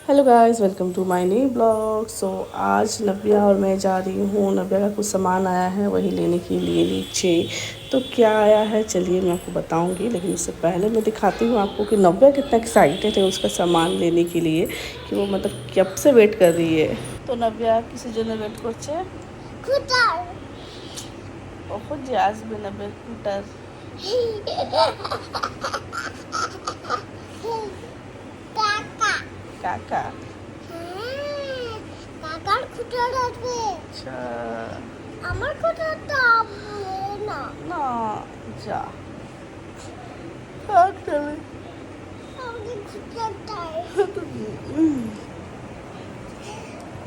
Hello guys, welcome to my new blog. आज नव्या और मैं जा रही हूँ। नव्या का कुछ सामान आया है, वही लेने के लिए नीचे। तो क्या आया है चलिए मैं आपको बताऊँगी, लेकिन उससे पहले मैं दिखाती हूँ आपको कि नव्या कितना एक्साइटेड है उसका सामान लेने के लिए, कि वो मतलब कब से वेट कर रही है। तो नव्या किसी जन वेट করছে बहुत যে আসবে নব্বই স্কুটার কাকা কাকার খুঁটার আসবে। আচ্ছা আমার খুঁটাটা না না যা কাক চলে আমাদের খুঁটাটা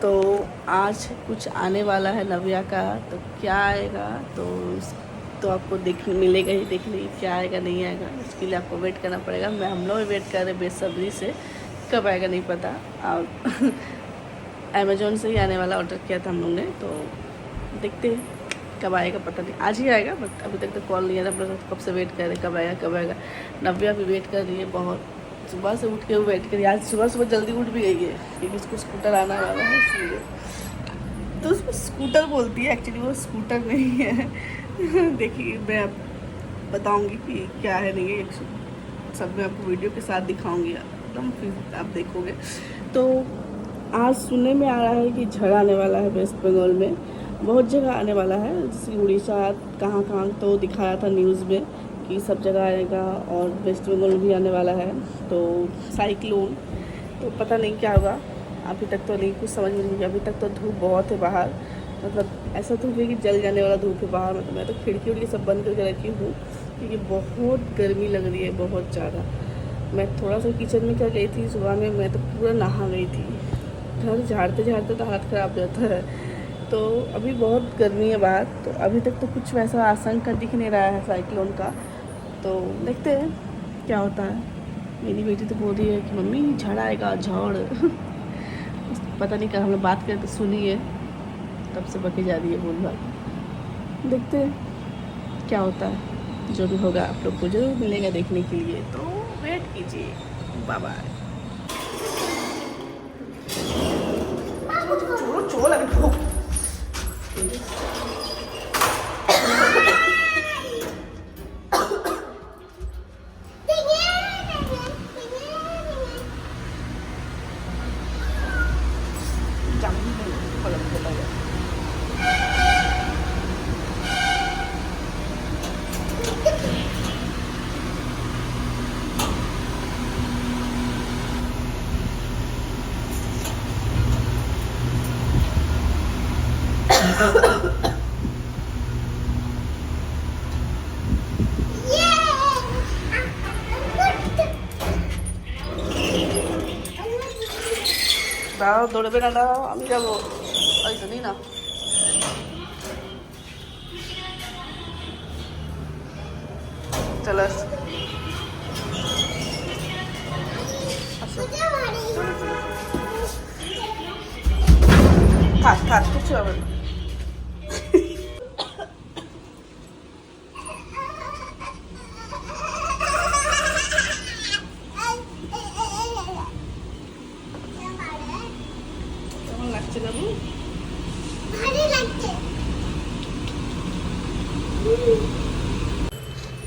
तो आज कुछ आने वाला है नव्या का। तो क्या आएगा तो आपको देखने मिलेगा ही, देखने क्या आएगा नहीं आएगा उसके लिए आपको वेट करना पड़ेगा। हम लोग वेट कर रहे बेसब्री से, कब आएगा नहीं पता। और अमेज़ोन से ही आने वाला ऑर्डर किया था हम लोग ने, तो देखते हैं कब आएगा, पता नहीं आज ही आएगा। बट अभी तक तो कॉल नहीं आया, हम लोग कब से वेट कर रहे कब आएगा। नव्या भी वेट कर रही है बहुत, सुबह से उठ के वो वेट करी। आज सुबह जल्दी उठ भी गई है क्योंकि उसको स्कूटर आना वाला है इसलिए। तो उसको स्कूटर बोलती है, एक्चुअली वो स्कूटर नहीं है। देखिए मैं आप बताऊंगी कि क्या है नहीं है, सब मैं आपको वीडियो के साथ दिखाऊंगी एकदम, फिर आप देखोगे। तो आज सुनने में आ रहा है कि झड़ आने वाला है वेस्ट बंगाल में, बहुत जगह आने वाला है, जैसे उड़ीसा कहाँ कहाँ तो दिखाया था न्यूज़ में कि सब जगह आएगा, और वेस्ट बंगाल भी आने वाला है। तो साइक्लोन, तो पता नहीं क्या होगा, अभी तक तो नहीं कुछ समझ में नहीं। अभी तक तो धूप बहुत है बाहर, मतलब ऐसा धूप है कि जल जाने वाला धूप है बाहर। मतलब मैं तो खिड़की उड़की सब बंद करके रखी हूँ क्योंकि बहुत गर्मी लग रही है, बहुत ज़्यादा। मैं थोड़ा सा किचन में क्या गई थी सुबह में, मैं तो पूरा नहा गई थी। घर झाड़ते झाड़ते तो हाथ ख़राब हो जाता है। तो अभी बहुत गर्मी है बाहर, तो अभी तक तो कुछ वैसा आशंका दिख नहीं रहा है साइक्लोन का। तो देखते हैं क्या होता है। मेरी बेटी तो बोल रही है कि मम्मी झड़ आएगा, झड़। पता नहीं कल हम लोग बात करके सुनी है, तब से बके जा रही है बोल भाई। देखते हैं क्या होता है, जो भी होगा आप लोग को जरूर मिलेगा देखने के लिए, तो वेट कीजिए। Bye bye. चोल अभी ठोक দাও, দৌড়বে না, দাও আমি যাবো। ওই তো নি না, চলো আসো। থাক থাক, কিছু হবে না। কেমন লাগছে বাবু? ভালো লাগছে।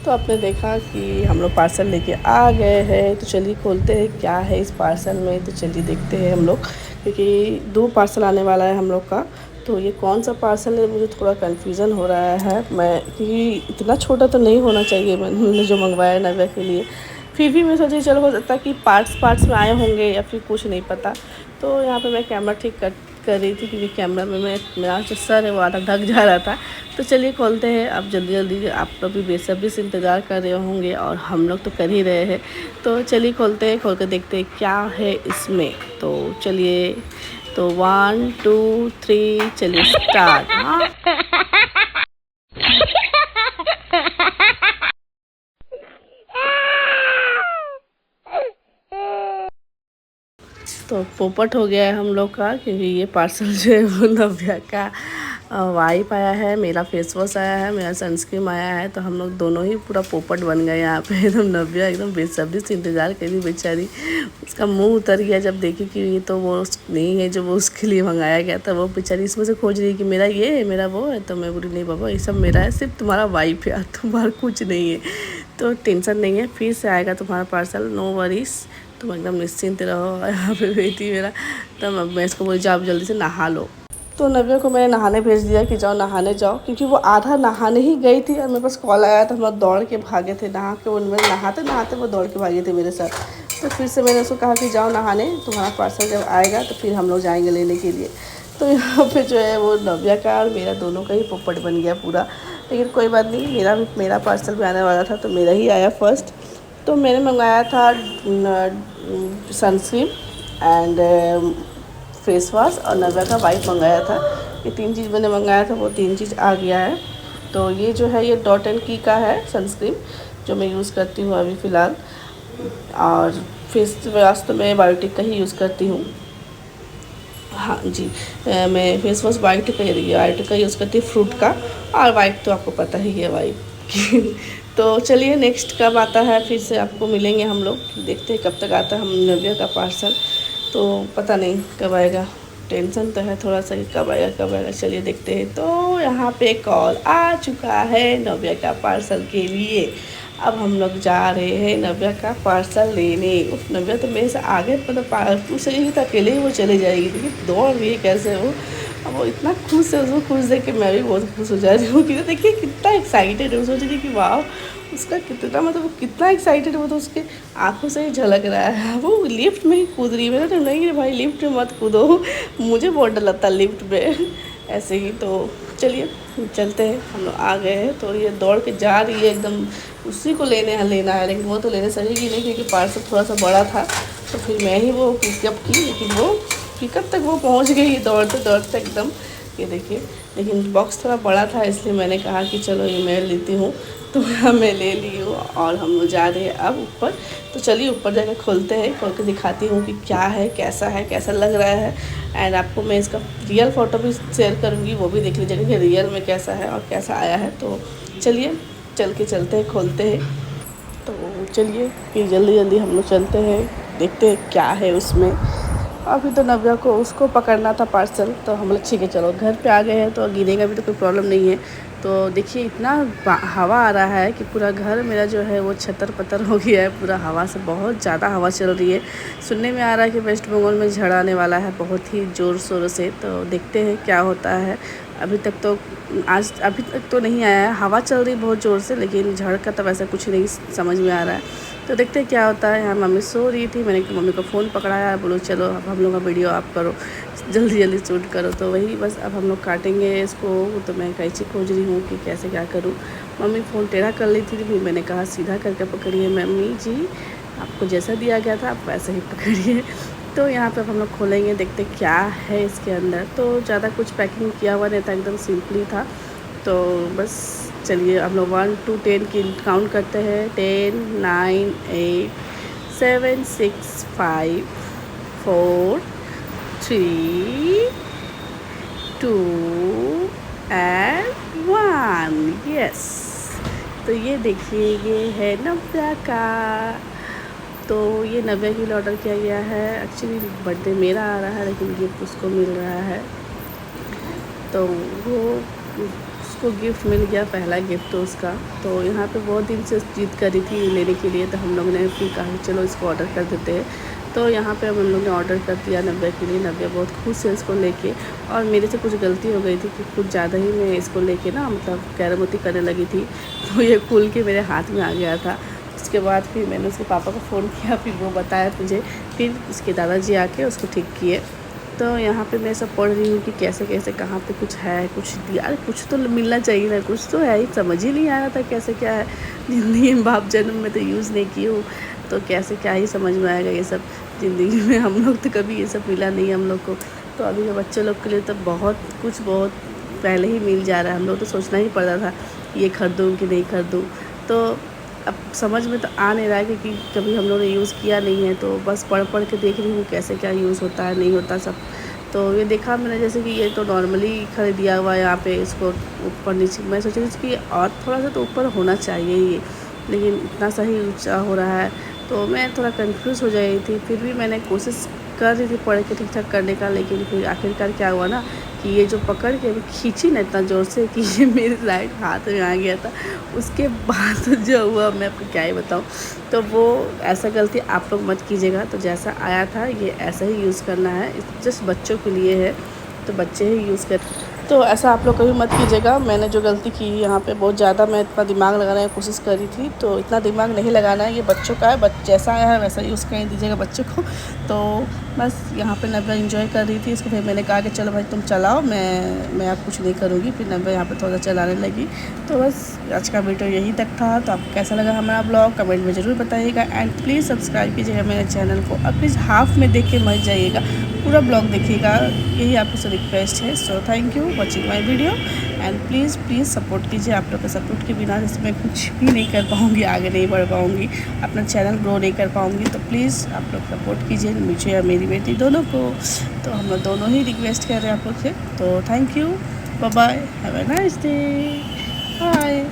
तो आपने देखा कि हम लोग पार्सल लेके आ गए हैं, तो चलिए खोलते हैं क्या है इस पार्सल में। तो चलिए देखते हैं हम लोग, क्योंकि 2 पार्सल आने वाला है हम लोग का। तो ये कौन सा पार्सल है मुझे थोड़ा कन्फ्यूज़न हो रहा है, मैं क्योंकि इतना छोटा तो नहीं होना चाहिए मैंने जो मंगवाया है नव्या के लिए। फिर भी मैं सोची चलो हो सकता है कि पार्ट्स में आए होंगे या फिर कुछ, नहीं पता। तो यहाँ पे मैं कैमरा ठीक कर रही थी क्योंकि कैमरा में मेरा जो सर है वो आधा ढक जा रहा था। तो चलिए खोलते हैं अब जल्दी जल्दी, आप लोग भी बेसब्री से इंतज़ार कर रहे होंगे और हम लोग तो कर ही रहे हैं। तो चलिए खोलते हैं, खोल कर देखते हैं क्या है इसमें। तो चलिए, तो 1 2 3 चलिए स्टार्ट। हाँ तो पोपट हो गया है हम लोग का, क्योंकि ये पार्सल जो है वो नव्या का वाइप आया है, मेरा फेस वॉश आया है, मेरा सनस्क्रीन आया है। तो हम लोग दोनों ही पूरा पोपट बन गए यहाँ पे। एकदम नव्या एकदम बेसब्री से इंतज़ार करी बेचारी। उसका मुंह उतर गया जब देखी कि ये तो वो नहीं है जो वो उसके लिए मंगाया गया था। वो बेचारी इसमें से खोज रही कि मेरा ये है, मेरा वो है। तो मैं बोली नहीं बाबा, ये सब मेरा है, सिर्फ तुम्हारा वाइप है, तुम्हारा कुछ नहीं है। तो टेंशन नहीं है, फिर से आएगा तुम्हारा पार्सल, नो वरीज, तुम एकदम निश्चिंत रहो। यहाँ पे बेटी मेरा, तब मैं इसको बोली जाओ जल्दी से नहा लो। तो नव्या को मैंने नहाने भेज दिया कि जाओ नहाने जाओ, क्योंकि वो आधा नहाने ही गई थी और मेरे पास कॉल आया था। हम लोग दौड़ के भागे थे, नहा के उनमें नहाते नहाते वो दौड़ के भागे थे मेरे साथ। तो फिर से मैंने उसको कहा कि जाओ नहाने, तुम्हारा पार्सल जब आएगा तो फिर हम लोग जाएंगे लेने के लिए। तो यहाँ पे जो है वो नव्या का और मेरा दोनों का ही पोपट बन गया पूरा। लेकिन कोई बात नहीं, मेरा पार्सल भी आने वाला था तो मेरा ही आया फर्स्ट। तो मैंने मंगाया था सनस्क्रीन एंड फेस वॉश और नव्या का वाइप मंगाया था। ये 3 चीज़ मैंने मंगाया था, वो 3 चीज़ आ गया है। तो ये जो है ये डॉट एंड की का है सनस्क्रीन, जो मैं यूज़ करती हूँ अभी फ़िलहाल। और फेस वॉश तो मैं बायोटिक का ही यूज़ करती हूँ। हाँ जी, मैं फेस वॉश बायोटिक का यूज़ करती हूँ, फ्रूट का। और वाइप तो आपको पता ही है वाइप। तो चलिए नेक्स्ट कब आता है, फिर से आपको मिलेंगे हम लोग। देखते हैं कब तक आता है हम नव्या का पार्सल। तो पता नहीं कब आएगा, टेंशन तो है थोड़ा सा कि कब आएगा। चलिए देखते हैं। तो यहाँ पे कॉल आ चुका है नव्या का पार्सल के लिए। अब हम लोग जा रहे हैं नव्या का पार्सल लेने। नव्या तो मेरे से आगे, मतलब पूछ रही थी अकेले ही वो चले जाएगी, देखिए दौड़ रही है कैसे वो। अब वो इतना खुश है, उसको खुश देख के मैं भी बहुत खुश हो जा रही हूँ कि देखिए कितना एक्साइटेड है। सोच रही थी कि वाह, उसका कितना, मतलब वो कितना एक्साइटेड है, वो तो उसके आंखों से ही झलक रहा है। वो लिफ्ट में ही कूद रही है। मैंने तो नहीं भाई लिफ्ट में मत कूदो, मुझे बहुत डर लगता है लिफ्ट में ऐसे ही। तो चलिए चलते हैं, हम लोग आ गए हैं। तो ये दौड़ के जा रही है एकदम, उसी को लेना है। लेकिन वो तो लेने सकेगी नहीं, क्योंकि पार्सल थोड़ा सा बड़ा था। तो फिर मैं ही वो पिकअप की, लेकिन वो पिकअप तक वो पहुंच गई दौड़ते दौड़ते एकदम। ये देखिए, लेकिन बॉक्स थोड़ा बड़ा था, इसलिए मैंने कहा कि चलो ये मैं लेती हूँ। तो मैं ले ली हूँ और हम लोग जा रहे हैं अब ऊपर। तो चलिए ऊपर जाकर खोलते हैं, खोल के दिखाती हूँ कि क्या है, कैसा लग रहा है। एंड आपको मैं इसका रियल फ़ोटो भी शेयर करूँगी, वो भी देख लीजिएगा कि रियल में कैसा है और कैसा आया है। तो चलिए चलते हैं, खोलते हैं। तो चलिए फिर जल्दी हम लोग चलते हैं, देखते हैं क्या है उसमें। अभी तो नव्या को उसको पकड़ना था पार्सल, तो हम लोग ठीक है चलो घर पे आ गए हैं, तो गिरेगा भी तो कोई प्रॉब्लम नहीं है। तो देखिए इतना हवा आ रहा है कि पूरा घर मेरा जो है वो छतर पतर हो गया है पूरा हवा से। बहुत ज़्यादा हवा चल रही है। सुनने में आ रहा है कि वेस्ट बंगाल में झड़ आने वाला है बहुत ही ज़ोर शोर से। तो देखते हैं क्या होता है। अभी तक तो नहीं आया है, हवा चल रही बहुत ज़ोर से, लेकिन झड़ का तो वैसा कुछ नहीं समझ में आ रहा है। तो देखते हैं क्या होता है। यहाँ मम्मी सो रही थी, मैंने मम्मी को फ़ोन पकड़ाया, बोलो चलो अब हम लोग का वीडियो आप करो, जल्दी शूट करो। तो वही बस अब हम लोग काटेंगे इसको। तो मैं कैंची खोज रही हूँ कि कैसे क्या करूँ। मम्मी फ़ोन टेढ़ा कर ली थी, फिर मैंने कहा सीधा करके पकड़िए मम्मी जी, आपको जैसा दिया गया था आप वैसे ही पकड़िए। तो यहाँ पे अब हम लोग खोलेंगे, देखते क्या है इसके अंदर। तो ज़्यादा कुछ पैकिंग किया हुआ नहीं था, एकदम सिंपली था। तो बस चलिए हम लोग 1 to 10 की काउंट करते हैं। 10 9 8 7 6 5 4 3 2 and 1। यस, तो ये देखिए ये है नव्या का। तो ये नव्या के लिए ऑर्डर किया गया है। एक्चुअली बर्थडे मेरा आ रहा है, लेकिन गिफ्ट उसको मिल रहा है। तो वो उसको गिफ्ट मिल गया, पहला गिफ्ट तो उसका। तो यहाँ पे बहुत दिन से जिद करी थी लेने के लिए, तो हम लोग ने फिर कहा चलो इसको ऑर्डर कर देते हैं। तो यहाँ पे हम लोग ने ऑर्डर कर दिया नव्या के लिए। नव्या बहुत खुश है इसको लेके। और मेरे से कुछ गलती हो गई थी कि कुछ ज़्यादा ही मैं इसको लेके ना, मतलब कैरमती करने लगी थी। तो ये खुल के मेरे हाथ में आ गया था। उसके बाद फिर मैंने उसके पापा को फ़ोन किया, फिर वो बताया मुझे, फिर उसके दादाजी आके उसको ठीक किए। तो यहाँ पे मैं सब पढ़ रही हूँ कि कैसे कैसे कहाँ पे कुछ है, कुछ यार कुछ तो मिलना चाहिए ना, कुछ तो है ही, समझ ही नहीं आ रहा था कैसे क्या है। ज़िंदगी में बाप जन्म में तो यूज़ नहीं की हूँ, तो कैसे क्या ही समझ में आएगा ये सब। ज़िंदगी में हम लोग तो कभी ये सब मिला नहीं हम लोग को। तो अभी के बच्चे लोग के लिए तो बहुत पहले ही मिल जा रहा है। हम लोग तो सोचना ही पड़ता था ये खरीदूँ कि नहीं खरीदूँ। तो अब समझ में तो आ नहीं रहा है, क्योंकि कभी हम लोगों ने यूज़ किया नहीं है। तो बस पढ़ के देख रही हूँ कैसे क्या यूज़ होता है नहीं होता सब। तो ये देखा मैंने जैसे कि ये तो नॉर्मली खरीद दिया हुआ है यहाँ पे, इसको ऊपर नीचे मैं सोच रही थी कि और थोड़ा सा तो ऊपर होना चाहिए ये, लेकिन इतना सही ऊंचा हो रहा है तो मैं थोड़ा कंफ्यूज हो जा रही थी। फिर भी मैंने कोशिश कर रही थी पढ़ के ठीक ठाक करने का, लेकिन फिर आखिरकार क्या हुआ ना कि ये जो पकड़ के खींची ना इतना ज़ोर से कि ये मेरे राइट हाथ में आ गया था। उसके बाद जो हुआ मैं आपको क्या ही बताऊँ। तो वो ऐसा गलती आप लोग मत कीजिएगा। तो जैसा आया था ये ऐसा ही यूज़ करना है, जस्ट बच्चों के लिए है तो बच्चे ही यूज़ कर। तो ऐसा आप लोग कभी मत कीजिएगा। मैंने जो गलती की यहाँ पे बहुत ज़्यादा मैं इतना दिमाग लगाने की कोशिश करी थी, तो इतना दिमाग नहीं लगाना है, ये बच्चों का है, जैसा आया है वैसा यूज़ कर दीजिएगा बच्चों को। तो बस यहाँ पे नव्या एंजॉय कर रही थी इसको, फिर मैंने कहा कि चलो भाई तुम चलाओ, मैं आप कुछ नहीं करूँगी। फिर नव्या यहाँ पे थोड़ा सा चलाने लगी। तो बस आज का वीडियो यही तक था। तो आपको कैसा लगा हमारा ब्लॉग कमेंट में ज़रूर बताइएगा, एंड प्लीज़ सब्सक्राइब कीजिएगा मेरे चैनल को। और प्लीज़ हाफ में देख के मत जाइएगा, पूरा ब्लॉग देखिएगा, यही आपसे रिक्वेस्ट है। So thank you watching my video, and please support कीजिए। आप लोग के सपोर्ट के बिना जैसे मैं कुछ भी नहीं कर पाऊँगी, आगे नहीं बढ़ पाऊँगी, अपना चैनल ग्रो नहीं कर पाऊँगी। तो प्लीज़ आप लोग सपोर्ट कीजिए मुझे और मेरी बेटी दोनों को। तो हम लोग दोनों ही रिक्वेस्ट कर रहे हैं आप लोग से। तो thank you, bye bye, have a nice day, bye.